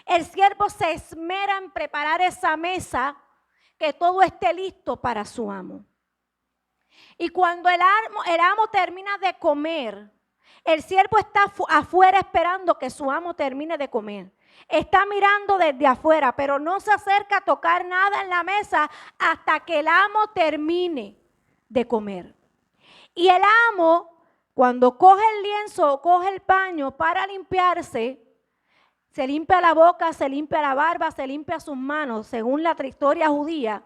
el siervo se esmera en preparar esa mesa, que todo esté listo para su amo. Y cuando el amo termina de comer, el siervo está afuera esperando que su amo termine de comer. Está mirando desde afuera, pero no se acerca a tocar nada en la mesa hasta que el amo termine de comer. Y el amo, cuando coge el lienzo o coge el paño para limpiarse, se limpia la boca, se limpia la barba, se limpia sus manos, según la historia judía,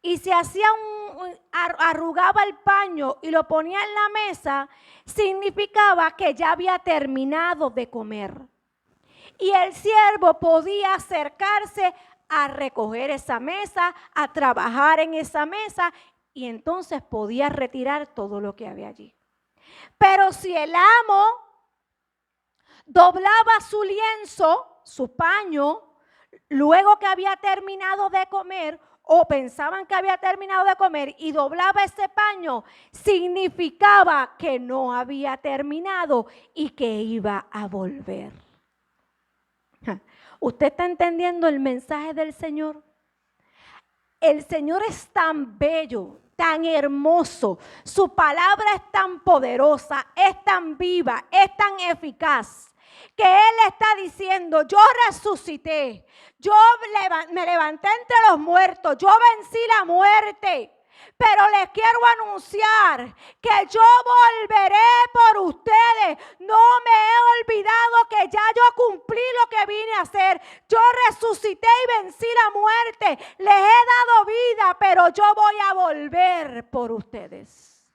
y se hacía arrugaba el paño y lo ponía en la mesa, significaba que ya había terminado de comer. Y el siervo podía acercarse a recoger esa mesa, a trabajar en esa mesa, y entonces podía retirar todo lo que había allí. Pero si el amo doblaba su lienzo, su paño, luego que había terminado de comer, o pensaban que había terminado de comer y doblaba ese paño, significaba que no había terminado y que iba a volver. ¿Usted está entendiendo el mensaje del Señor? El Señor es tan bello, tan hermoso, su palabra es tan poderosa, es tan viva, es tan eficaz, que Él está diciendo: yo resucité, yo me levanté entre los muertos, yo vencí la muerte. Pero les quiero anunciar que yo volveré por ustedes. No me he olvidado que ya yo cumplí lo que vine a hacer. Yo resucité y vencí la muerte. Les he dado vida, pero yo voy a volver por ustedes.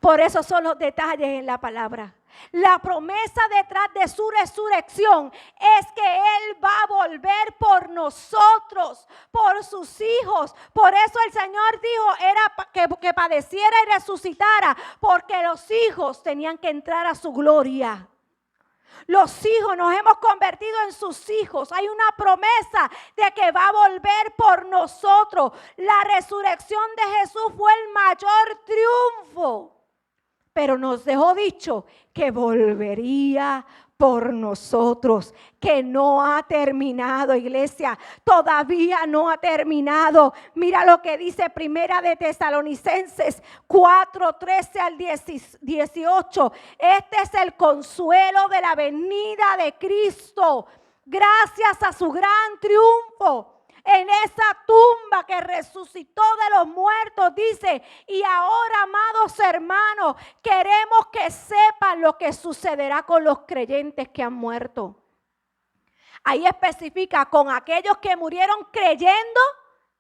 Por eso son los detalles en la palabra. La promesa detrás de su resurrección es que Él va a volver por nosotros, por sus hijos. Por eso el Señor dijo que padeciera y resucitara, porque los hijos tenían que entrar a su gloria. Los hijos, nos hemos convertido en sus hijos. Hay una promesa de que va a volver por nosotros. La resurrección de Jesús fue el mayor triunfo, pero nos dejó dicho que volvería por nosotros, que no ha terminado, iglesia, todavía no ha terminado. Mira lo que dice Primera de Tesalonicenses 4:13 al 18. Este es el consuelo de la venida de Cristo, gracias a su gran triunfo. En esa tumba que resucitó de los muertos, dice: y ahora, amados hermanos, queremos que sepan lo que sucederá con los creyentes que han muerto. Ahí especifica: con aquellos que murieron creyendo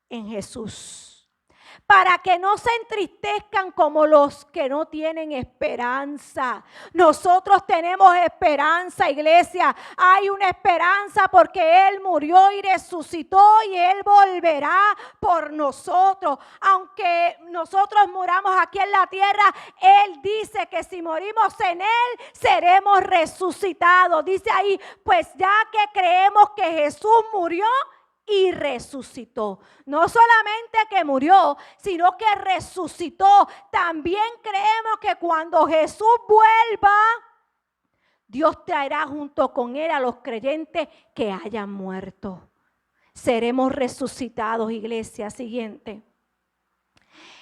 en Jesús, para que no se entristezcan como los que no tienen esperanza. Nosotros tenemos esperanza, iglesia. Hay una esperanza porque Él murió y resucitó y Él volverá por nosotros. Aunque nosotros muramos aquí en la tierra, Él dice que si morimos en Él, seremos resucitados. Dice ahí: pues ya que creemos que Jesús murió y resucitó. No solamente que murió, sino que resucitó. También creemos que cuando Jesús vuelva, Dios traerá junto con Él a los creyentes que hayan muerto. Seremos resucitados, iglesia. Siguiente.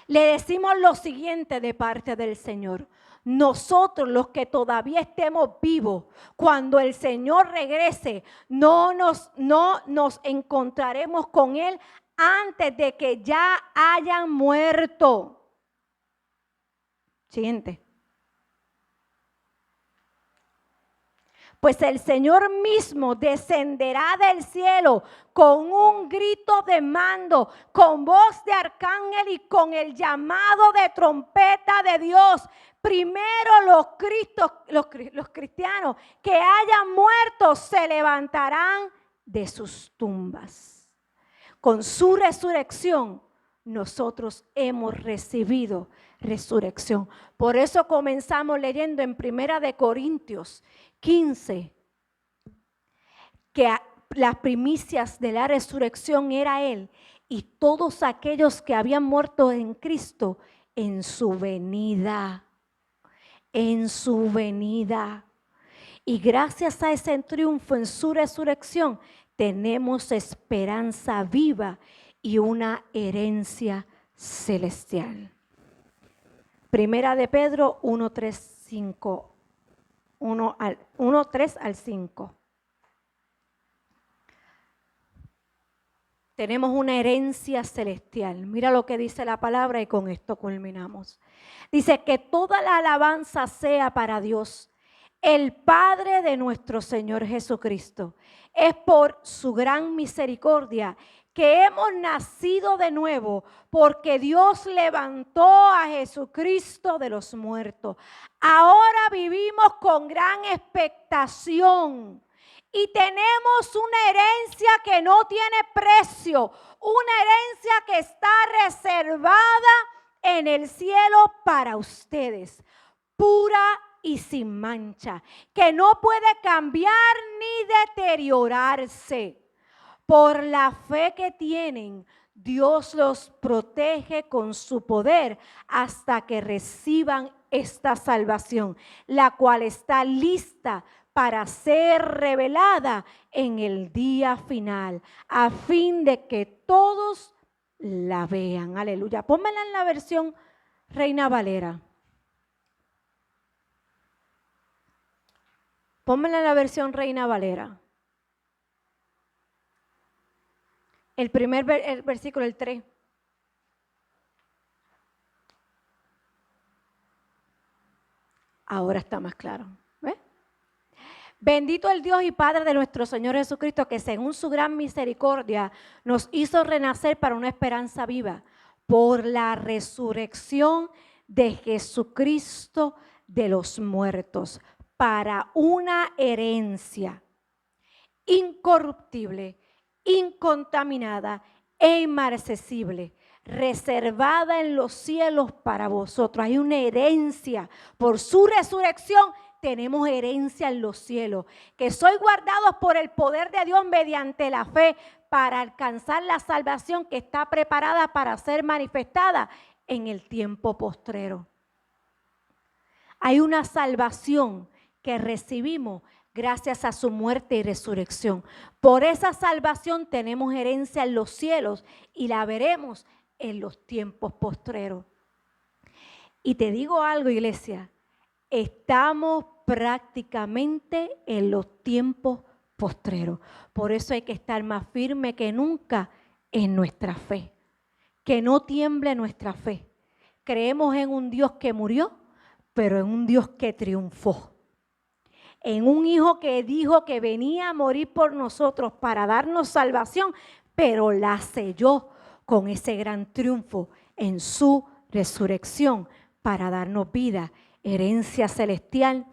Le decimos lo siguiente de parte del Señor: nosotros, los que todavía estemos vivos, cuando el Señor regrese, no nos encontraremos con Él antes de que ya hayan muerto. Siguiente. pues el Señor mismo descenderá del cielo con un grito de mando, con voz de arcángel y con el llamado de trompeta de Dios. Primero los cristianos que hayan muerto se levantarán de sus tumbas. Con su resurrección, nosotros hemos recibido resurrección. Por eso comenzamos leyendo en 1 Corintios 15, que las primicias de la resurrección era Él y todos aquellos que habían muerto en Cristo en su venida. En su venida. Y gracias a ese triunfo en su resurrección, tenemos esperanza viva y una herencia celestial. Primera de Pedro 1, 3, 5. 1, 3 al 5. Tenemos una herencia celestial. Mira lo que dice la palabra y con esto culminamos. Dice que toda la alabanza sea para Dios, el Padre de nuestro Señor Jesucristo. Es por su gran misericordia que hemos nacido de nuevo, porque Dios levantó a Jesucristo de los muertos. Ahora vivimos con gran expectación y tenemos una herencia que no tiene precio, una herencia que está reservada en el cielo para ustedes, pura y sin mancha, que no puede cambiar ni deteriorarse. Por la fe que tienen, Dios los protege con su poder hasta que reciban esta salvación, la cual está lista para ser revelada en el día final, a fin de que todos la vean. Aleluya. Pónmela en la versión Reina Valera. Pónmela en la versión Reina Valera. El versículo, el 3. Ahora está más claro. ¿Ves? Bendito el Dios y Padre de nuestro Señor Jesucristo, que según su gran misericordia nos hizo renacer para una esperanza viva por la resurrección de Jesucristo de los muertos, para una herencia incorruptible, incontaminada e inmarcesible, reservada en los cielos para vosotros. Hay una herencia. Por su resurrección tenemos herencia en los cielos, que sois guardados por el poder de Dios mediante la fe para alcanzar la salvación que está preparada para ser manifestada en el tiempo postrero. Hay una salvación que recibimos gracias a su muerte y resurrección. Por esa salvación tenemos herencia en los cielos y la veremos en los tiempos postreros. Y te digo algo, iglesia, estamos prácticamente en los tiempos postreros. Por eso hay que estar más firme que nunca en nuestra fe. Que no tiemble nuestra fe. Creemos en un Dios que murió, pero en un Dios que triunfó. En un Hijo que dijo que venía a morir por nosotros para darnos salvación, pero la selló con ese gran triunfo en su resurrección para darnos vida, herencia celestial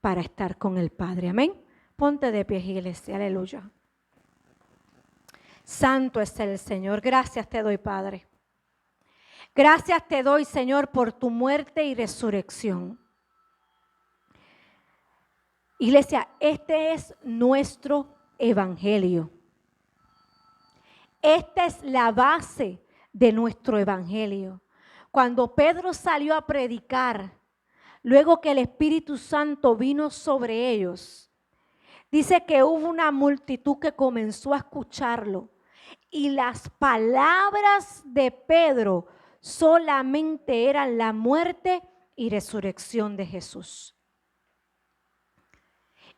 para estar con el Padre. Amén. Ponte de pie, iglesia. Aleluya. Santo es el Señor. Gracias te doy, Padre. Gracias te doy, Señor, por tu muerte y resurrección. Iglesia, este es nuestro evangelio. Esta es la base de nuestro evangelio. Cuando Pedro salió a predicar, luego que el Espíritu Santo vino sobre ellos, dice que hubo una multitud que comenzó a escucharlo. Y las palabras de Pedro solamente eran la muerte y resurrección de Jesús.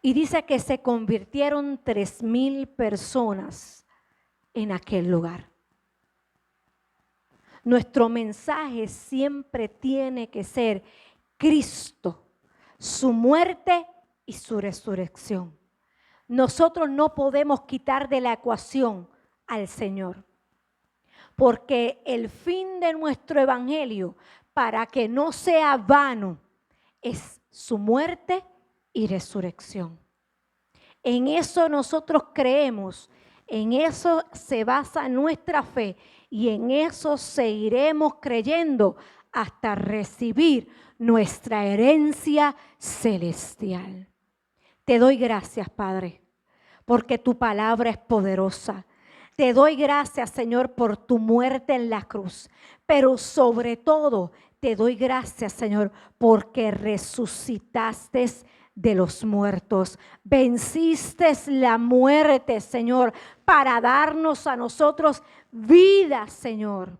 Y dice que se convirtieron 3,000 personas en aquel lugar. Nuestro mensaje siempre tiene que ser Cristo, su muerte y su resurrección. Nosotros no podemos quitar de la ecuación al Señor, porque el fin de nuestro evangelio, para que no sea vano, es su muerte y resurrección. En eso nosotros creemos, en eso se basa nuestra fe y en eso seguiremos creyendo hasta recibir nuestra herencia celestial. Te doy gracias, Padre, porque tu palabra es poderosa. Te doy gracias, Señor, por tu muerte en la cruz, pero sobre todo te doy gracias, Señor, porque resucitaste de los muertos. Venciste la muerte, Señor, para darnos a nosotros vida, Señor,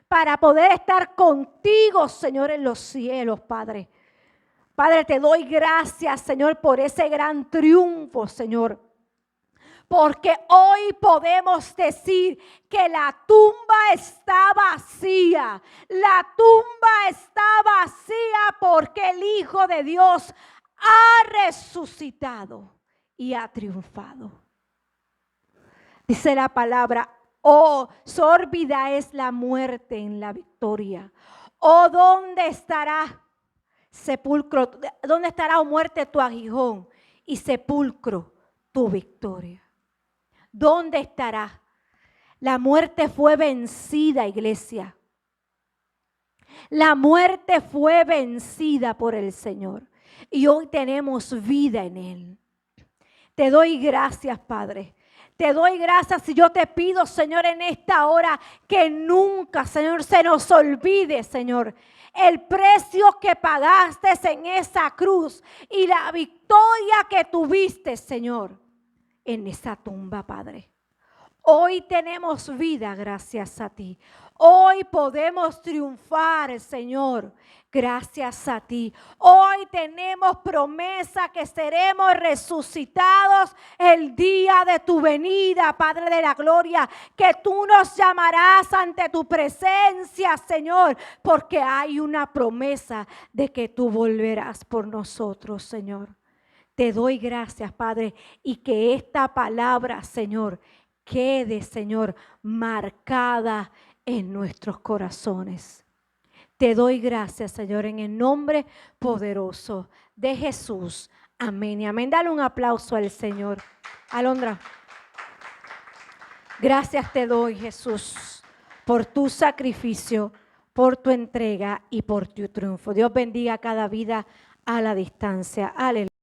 para poder estar contigo, Señor, en los cielos, Padre. Padre, te doy gracias, Señor, por ese gran triunfo, Señor. Porque hoy podemos decir que la tumba está vacía. La tumba está vacía porque el Hijo de Dios ha resucitado y ha triunfado. Dice la palabra, oh, sórbida es la muerte en la victoria. Oh, ¿dónde estará sepulcro? ¿Dónde estará, oh muerte, tu aguijón y sepulcro tu victoria? ¿Dónde estará? La muerte fue vencida, iglesia. La muerte fue vencida por el Señor. Y hoy tenemos vida en Él. Te doy gracias, Padre. Te doy gracias y yo te pido, Señor, en esta hora que nunca, Señor, se nos olvide, Señor, el precio que pagaste en esa cruz y la victoria que tuviste, Señor, en esa tumba, Padre. Hoy tenemos vida gracias a ti. Hoy podemos triunfar, Señor, gracias a ti. Hoy tenemos promesa que seremos resucitados el día de tu venida, Padre de la gloria, que tú nos llamarás ante tu presencia, Señor, porque hay una promesa de que tú volverás por nosotros, Señor. Te doy gracias, Padre, y que esta palabra, Señor, quede, Señor, marcada en nuestros corazones. Te doy gracias, Señor, en el nombre poderoso de Jesús. Amén y amén. Dale un aplauso al Señor. Alondra, gracias te doy, Jesús, por tu sacrificio, por tu entrega y por tu triunfo. Dios bendiga cada vida a la distancia. Aleluya.